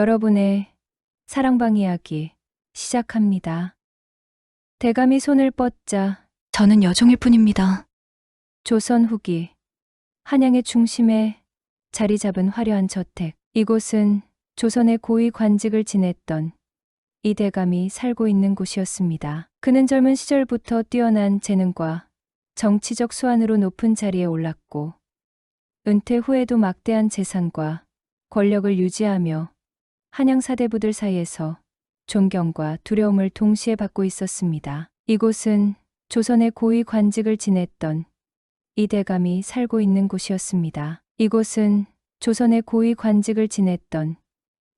여러분의 사랑방 이야기 시작합니다. 대감이 손을 뻗자 저는 여종일 뿐입니다. 조선 후기 한양의 중심에 자리 잡은 화려한 저택. 이곳은 조선의 고위 관직을 지냈던 이 대감이 살고 있는 곳이었습니다. 그는 젊은 시절부터 뛰어난 재능과 정치적 수완으로 높은 자리에 올랐고 은퇴 후에도 막대한 재산과 권력을 유지하며 한양 사대부들 사이에서 존경과 두려움을 동시에 받고 있었습니다. 이곳은 조선의 고위 관직을 지냈던 이 대감이 살고 있는 곳이었습니다. 이곳은 조선의 고위 관직을 지냈던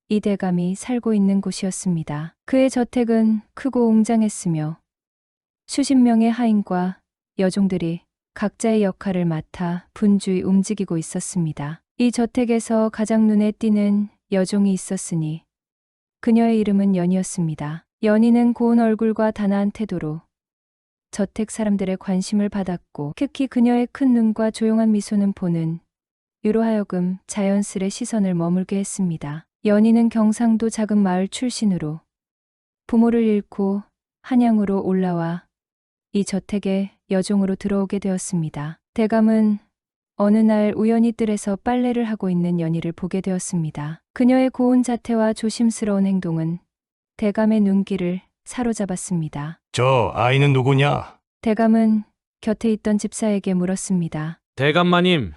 이 대감이 살고 있는 곳이었습니다. 그의 저택은 크고 웅장했으며 수십 명의 하인과 여종들이 각자의 역할을 맡아 분주히 움직이고 있었습니다. 이 저택에서 가장 눈에 띄는 여종이 있었으니 그녀의 이름은 연희였습니다. 연희는 고운 얼굴과 단아한 태도로 저택 사람들의 관심을 받았고 특히 그녀의 큰 눈과 조용한 미소는 보는 유로 하여금 자연스레 시선을 머물게 했습니다. 연희는 경상도 작은 마을 출신으로 부모를 잃고 한양으로 올라와 이 저택에 여종으로 들어오게 되었습니다. 대감은 어느 날 우연히 뜰에서 빨래를 하고 있는 연희를 보게 되었습니다. 그녀의 고운 자태와 조심스러운 행동은 대감의 눈길을 사로잡았습니다. 저 아이는 누구냐? 대감은 곁에 있던 집사에게 물었습니다. 대감마님,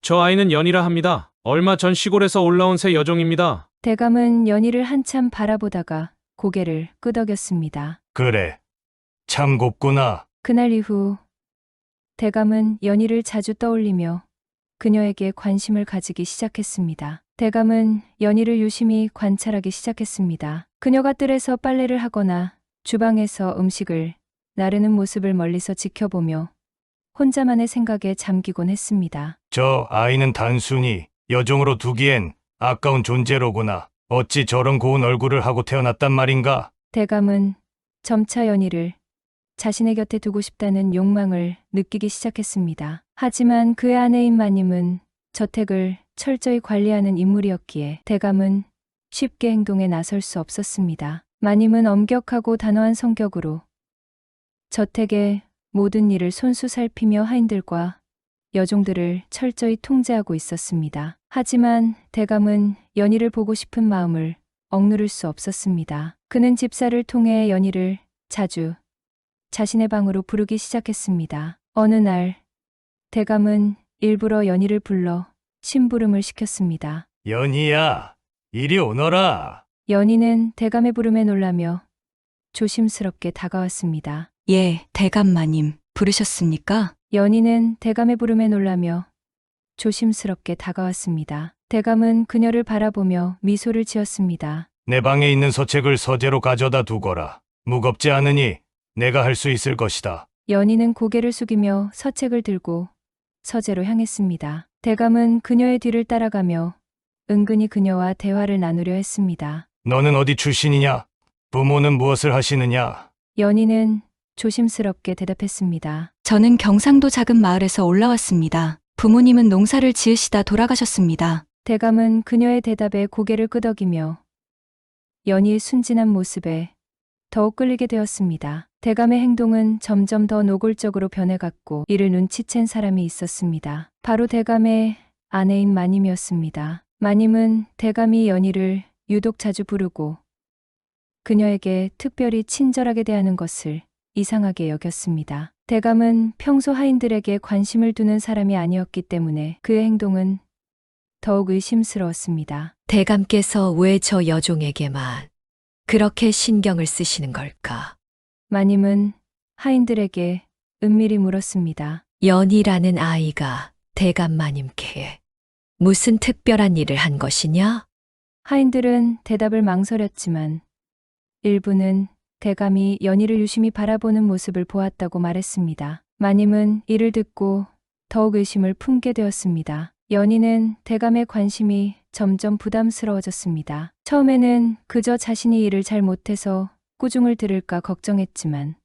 저 아이는 연희라 합니다. 얼마 전 시골에서 올라온 새 여종입니다. 대감은 연희를 한참 바라보다가 고개를 끄덕였습니다. 그래, 참 곱구나. 그날 이후 대감은 연희를 자주 떠올리며 그녀에게 관심을 가지기 시작했습니다. 대감은 연희를 유심히 관찰하기 시작했습니다. 그녀가 뜰에서 빨래를 하거나 주방에서 음식을 나르는 모습을 멀리서 지켜보며 혼자만의 생각에 잠기곤 했습니다. 저 아이는 단순히 여종으로 두기엔 아까운 존재로구나. 어찌 저런 고운 얼굴을 하고 태어났단 말인가? 대감은 점차 연희를 자신의 곁에 두고 싶다는 욕망을 느끼기 시작했습니다. 하지만 그의 아내인 마님은 저택을 철저히 관리하는 인물이었기에 대감은 쉽게 행동에 나설 수 없었습니다. 마님은 엄격하고 단호한 성격으로 저택의 모든 일을 손수 살피며 하인들과 여종들을 철저히 통제하고 있었습니다. 하지만 대감은 연희를 보고 싶은 마음을 억누를 수 없었습니다. 그는 집사를 통해 연희를 자주 자신의 방으로 부르기 시작했습니다. 어느 날 대감은 일부러 연희를 불러 심부름을 시켰습니다. 연희야, 이리 오너라. 연희는 대감의 부름에 놀라며 조심스럽게 다가왔습니다. 예, 대감마님, 부르셨습니까? 연희는 대감의 부름에 놀라며 조심스럽게 다가왔습니다. 대감은 그녀를 바라보며 미소를 지었습니다. 내 방에 있는 서책을 서재로 가져다 두거라. 무겁지 않으니 내가 할 수 있을 것이다. 연희는 고개를 숙이며 서책을 들고 서재로 향했습니다. 대감은 그녀의 뒤를 따라가며 은근히 그녀와 대화를 나누려 했습니다. 너는 어디 출신이냐? 부모는 무엇을 하시느냐? 연희는 조심스럽게 대답했습니다. 저는 경상도 작은 마을에서 올라왔습니다. 부모님은 농사를 지으시다 돌아가셨습니다. 대감은 그녀의 대답에 고개를 끄덕이며 연희의 순진한 모습에 더욱 끌리게 되었습니다. 대감의 행동은 점점 더 노골적으로 변해갔고 이를 눈치챈 사람이 있었습니다. 바로 대감의 아내인 마님이었습니다. 마님은 대감이 연희를 유독 자주 부르고 그녀에게 특별히 친절하게 대하는 것을 이상하게 여겼습니다. 대감은 평소 하인들에게 관심을 두는 사람이 아니었기 때문에 그의 행동은 더욱 의심스러웠습니다. 대감께서 왜 저 여종에게만 그렇게 신경을 쓰시는 걸까? 마님은 하인들에게 은밀히 물었습니다. 연희라는 아이가 대감마님께 무슨 특별한 일을 한 것이냐? 하인들은 대답을 망설였지만 일부는 대감이 연희를 유심히 바라보는 모습을 보았다고 말했습니다. 마님은 이를 듣고 더욱 의심을 품게 되었습니다. 연희는 대감의 관심이 점점 부담스러워졌습니다. 처음에는 그저 자신이 일을 잘 못해서 꾸중을 들을까 걱정했지만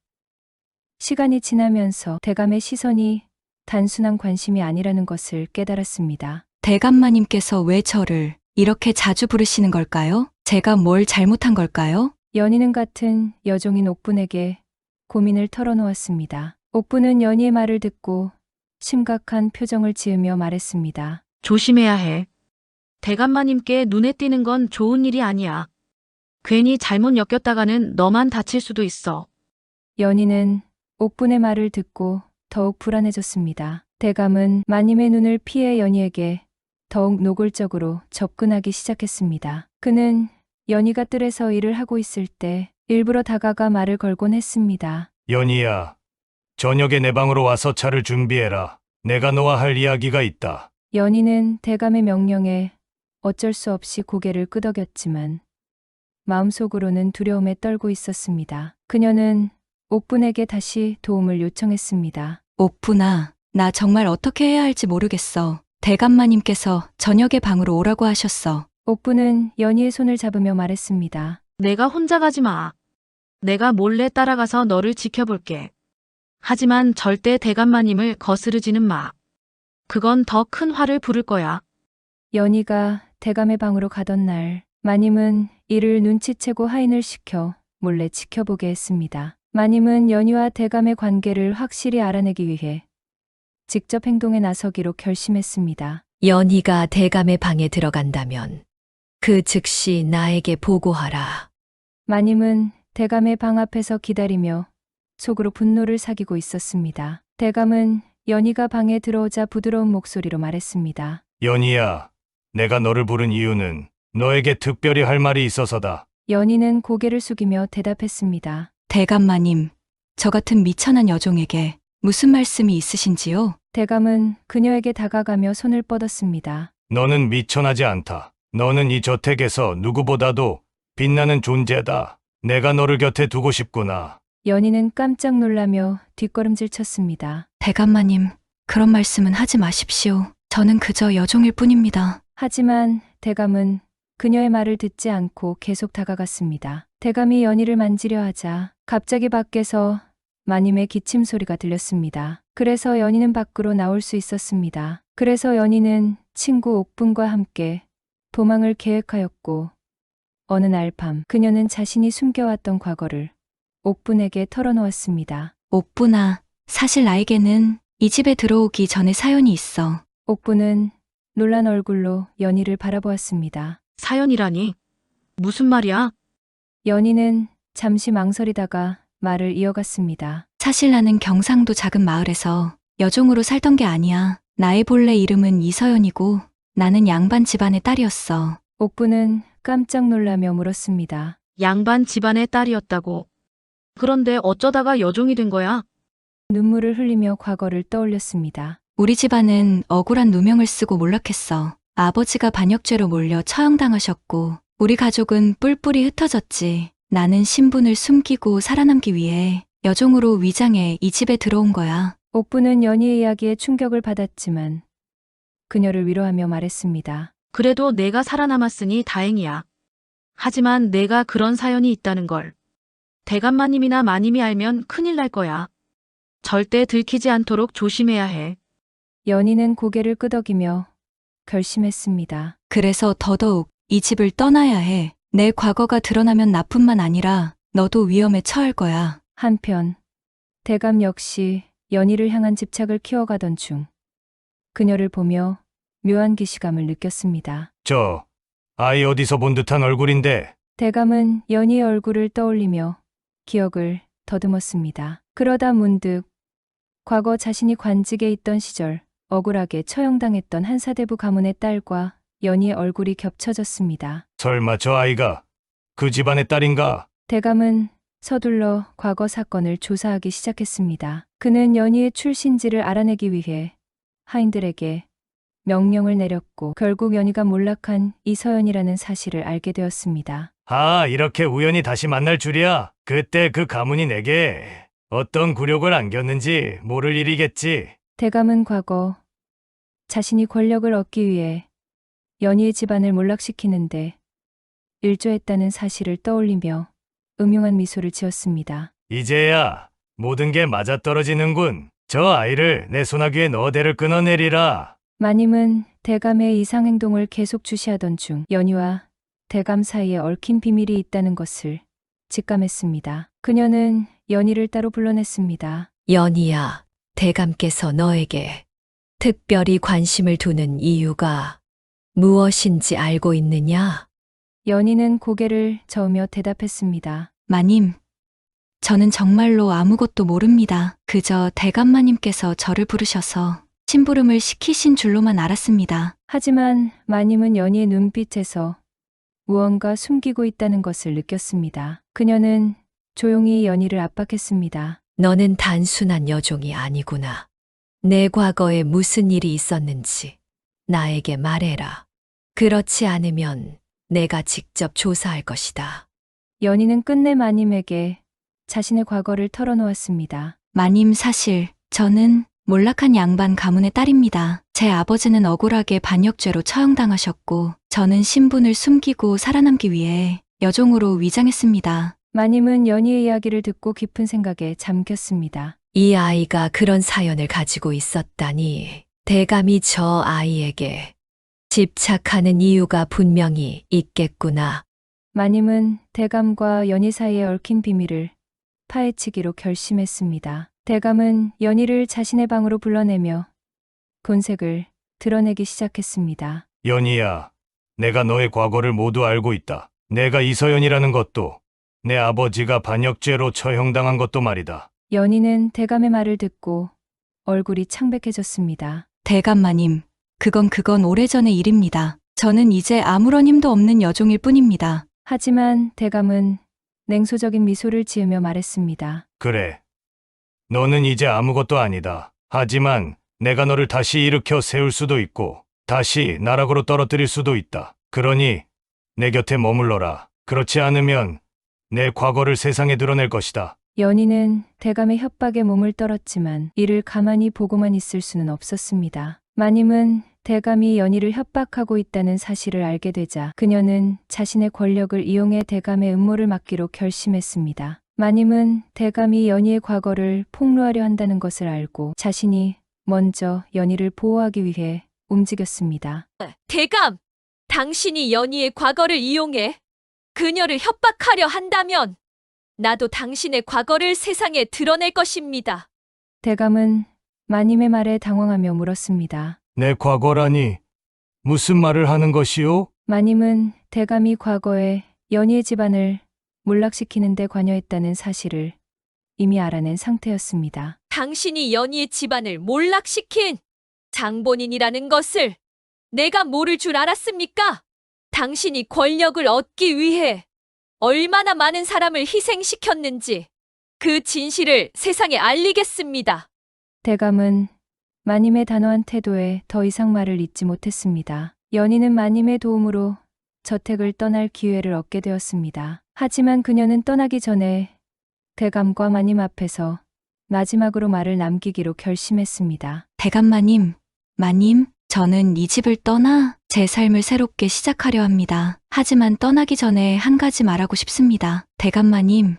시간이 지나면서 대감의 시선이 단순한 관심이 아니라는 것을 깨달았습니다. 대감마님께서 왜 저를 이렇게 자주 부르시는 걸까요? 제가 뭘 잘못한 걸까요? 연희는 같은 여종인 옥분에게 고민을 털어놓았습니다. 옥분은 연희의 말을 듣고 심각한 표정을 지으며 말했습니다. 조심해야 해. 대감마님께 눈에 띄는 건 좋은 일이 아니야. 괜히 잘못 엮였다가는 너만 다칠 수도 있어. 연희는 옥분의 말을 듣고 더욱 불안해졌습니다. 대감은 마님의 눈을 피해 연희에게 더욱 노골적으로 접근하기 시작했습니다. 그는 연희가 뜰에서 일을 하고 있을 때 일부러 다가가 말을 걸곤 했습니다. 연희야, 저녁에 내 방으로 와서 차를 준비해라. 내가 너와 할 이야기가 있다. 연희는 대감의 명령에 어쩔 수 없이 고개를 끄덕였지만 마음속으로는 두려움에 떨고 있었습니다. 그녀는 옥분에게 다시 도움을 요청했습니다. 옥분아, 나 정말 어떻게 해야 할지 모르겠어. 대감마님께서 저녁에 방으로 오라고 하셨어. 옥분은 연희의 손을 잡으며 말했습니다. 내가 혼자 가지 마. 내가 몰래 따라가서 너를 지켜볼게. 하지만 절대 대감마님을 거스르지는 마. 그건 더 큰 화를 부를 거야. 연희가 대감의 방으로 가던 날 마님은 이를 눈치채고 하인을 시켜 몰래 지켜보게 했습니다. 마님은 연희와 대감의 관계를 확실히 알아내기 위해 직접 행동에 나서기로 결심했습니다. 연희가 대감의 방에 들어간다면 그 즉시 나에게 보고하라. 마님은 대감의 방 앞에서 기다리며 속으로 분노를 사귀고 있었습니다. 대감은 연희가 방에 들어오자 부드러운 목소리로 말했습니다. 연희야, 내가 너를 부른 이유는 너에게 특별히 할 말이 있어서다. 연희는 고개를 숙이며 대답했습니다. 대감마님, 저 같은 미천한 여종에게 무슨 말씀이 있으신지요? 대감은 그녀에게 다가가며 손을 뻗었습니다. 너는 미천하지 않다. 너는 이 저택에서 누구보다도 빛나는 존재다. 내가 너를 곁에 두고 싶구나. 연희는 깜짝 놀라며 뒷걸음질 쳤습니다. 대감마님, 그런 말씀은 하지 마십시오. 저는 그저 여종일 뿐입니다. 하지만 대감은 그녀의 말을 듣지 않고 계속 다가갔습니다. 대감이 연희를 만지려 하자 갑자기 밖에서 마님의 기침 소리가 들렸습니다. 그래서 연희는 밖으로 나올 수 있었습니다. 그래서 연희는 친구 옥분과 함께 도망을 계획하였고 어느 날 밤 그녀는 자신이 숨겨왔던 과거를 옥분에게 털어놓았습니다. 옥분아, 사실 나에게는 이 집에 들어오기 전에 사연이 있어. 옥분은 놀란 얼굴로 연희를 바라보았습니다. 사연이라니? 무슨 말이야? 연희는 잠시 망설이다가 말을 이어갔습니다. 사실 나는 경상도 작은 마을에서 여종으로 살던 게 아니야. 나의 본래 이름은 이서연이고 나는 양반 집안의 딸이었어. 옥분은 깜짝 놀라며 물었습니다. 양반 집안의 딸이었다고. 그런데 어쩌다가 여종이 된 거야? 눈물을 흘리며 과거를 떠올렸습니다. 우리 집안은 억울한 누명을 쓰고 몰락했어. 아버지가 반역죄로 몰려 처형당하셨고 우리 가족은 뿔뿔이 흩어졌지. 나는 신분을 숨기고 살아남기 위해 여종으로 위장해 이 집에 들어온 거야. 옥분은 연희의 이야기에 충격을 받았지만 그녀를 위로하며 말했습니다. 그래도 내가 살아남았으니 다행이야. 하지만 내가 그런 사연이 있다는 걸 대감마님이나 마님이 알면 큰일 날 거야. 절대 들키지 않도록 조심해야 해. 연희는 고개를 끄덕이며 결심했습니다. 그래서 더더욱 이 집을 떠나야 해. 내 과거가 드러나면 나뿐만 아니라 너도 위험에 처할 거야. 한편 대감 역시 연희를 향한 집착을 키워가던 중 그녀를 보며 묘한 기시감을 느꼈습니다. 저 아이 어디서 본 듯한 얼굴인데. 대감은 연희의 얼굴을 떠올리며 기억을 더듬었습니다. 그러다 문득 과거 자신이 관직에 있던 시절 억울하게 처형당했던 한사대부 가문의 딸과 연희의 얼굴이 겹쳐졌습니다. 설마 저 아이가 그 집안의 딸인가? 대감은 서둘러 과거 사건을 조사하기 시작했습니다. 그는 연희의 출신지를 알아내기 위해 하인들에게 명령을 내렸고 결국 연희가 몰락한 이서연이라는 사실을 알게 되었습니다. 아, 이렇게 우연히 다시 만날 줄이야. 그때 그 가문이 내게 어떤 굴욕을 안겼는지 모를 일이겠지. 대감은 과거 자신이 권력을 얻기 위해 연희의 집안을 몰락시키는데 일조했다는 사실을 떠올리며 음흉한 미소를 지었습니다. 이제야 모든 게 맞아떨어지는군. 저 아이를 내 소나귀에 넣어 대를 끊어내리라. 마님은 대감의 이상 행동을 계속 주시하던 중 연희와 대감 사이에 얽힌 비밀이 있다는 것을 직감했습니다. 그녀는 연희를 따로 불러냈습니다. 연희야, 대감께서 너에게 특별히 관심을 두는 이유가 무엇인지 알고 있느냐? 연희는 고개를 저으며 대답했습니다. 마님, 저는 정말로 아무것도 모릅니다. 그저 대감마님께서 저를 부르셔서 심부름을 시키신 줄로만 알았습니다. 하지만 마님은 연희의 눈빛에서 무언가 숨기고 있다는 것을 느꼈습니다. 그녀는 조용히 연희를 압박했습니다. 너는 단순한 여종이 아니구나. 내 과거에 무슨 일이 있었는지 나에게 말해라. 그렇지 않으면 내가 직접 조사할 것이다. 연희는 끝내 마님에게 자신의 과거를 털어놓았습니다. 마님, 사실 저는 몰락한 양반 가문의 딸입니다. 제 아버지는 억울하게 반역죄로 처형당하셨고 저는 신분을 숨기고 살아남기 위해 여종으로 위장했습니다. 마님은 연희의 이야기를 듣고 깊은 생각에 잠겼습니다. 이 아이가 그런 사연을 가지고 있었다니 대감이 저 아이에게 집착하는 이유가 분명히 있겠구나. 마님은 대감과 연희 사이에 얽힌 비밀을 파헤치기로 결심했습니다. 대감은 연희를 자신의 방으로 불러내며 본색을 드러내기 시작했습니다. 연희야, 내가 너의 과거를 모두 알고 있다. 내가 이서연이라는 것도 내 아버지가 반역죄로 처형당한 것도 말이다. 연희는 대감의 말을 듣고 얼굴이 창백해졌습니다. 대감마님, 그건 오래전의 일입니다. 저는 이제 아무런 힘도 없는 여종일 뿐입니다. 하지만 대감은 냉소적인 미소를 지으며 말했습니다. 그래. 너는 이제 아무것도 아니다. 하지만 내가 너를 다시 일으켜 세울 수도 있고 다시 나락으로 떨어뜨릴 수도 있다. 그러니 내 곁에 머물러라. 그렇지 않으면 내 과거를 세상에 드러낼 것이다. 연희는 대감의 협박에 몸을 떨었지만 이를 가만히 보고만 있을 수는 없었습니다. 마님은 대감이 연희를 협박하고 있다는 사실을 알게 되자 그녀는 자신의 권력을 이용해 대감의 음모를 막기로 결심했습니다. 마님은 대감이 연희의 과거를 폭로하려 한다는 것을 알고 자신이 먼저 연희를 보호하기 위해 움직였습니다. 대감, 당신이 연희의 과거를 이용해 그녀를 협박하려 한다면 나도 당신의 과거를 세상에 드러낼 것입니다. 대감은 마님의 말에 당황하며 물었습니다. 내 과거라니 무슨 말을 하는 것이오? 마님은 대감이 과거에 연희의 집안을 몰락시키는 데 관여했다는 사실을 이미 알아낸 상태였습니다. 당신이 연희의 집안을 몰락시킨 장본인이라는 것을 내가 모를 줄 알았습니까? 당신이 권력을 얻기 위해 얼마나 많은 사람을 희생시켰는지 그 진실을 세상에 알리겠습니다. 대감은 마님의 단호한 태도에 더 이상 말을 잇지 못했습니다. 연희는 마님의 도움으로 저택을 떠날 기회를 얻게 되었습니다. 하지만 그녀는 떠나기 전에 대감과 마님 앞에서 마지막으로 말을 남기기로 결심했습니다. 대감마님, 마님, 저는 이 집을 떠나 제 삶을 새롭게 시작하려 합니다. 하지만 떠나기 전에 한 가지 말하고 싶습니다. 대감마님,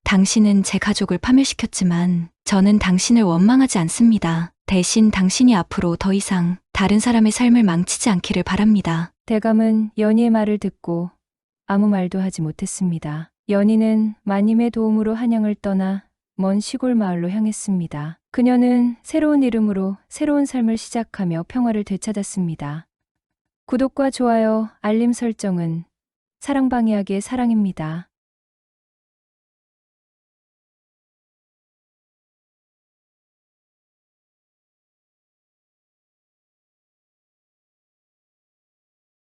당신은 제 가족을 파멸시켰지만 저는 당신을 원망하지 않습니다. 대신 당신이 앞으로 더 이상 다른 사람의 삶을 망치지 않기를 바랍니다. 대감은 연희의 말을 듣고 아무 말도 하지 못했습니다. 연희는 마님의 도움으로 한양을 떠나 먼 시골 마을로 향했습니다. 그녀는 새로운 이름으로 새로운 삶을 시작하며 평화를 되찾았습니다. 구독과 좋아요, 알림 설정은 사랑방 이야기의 사랑입니다.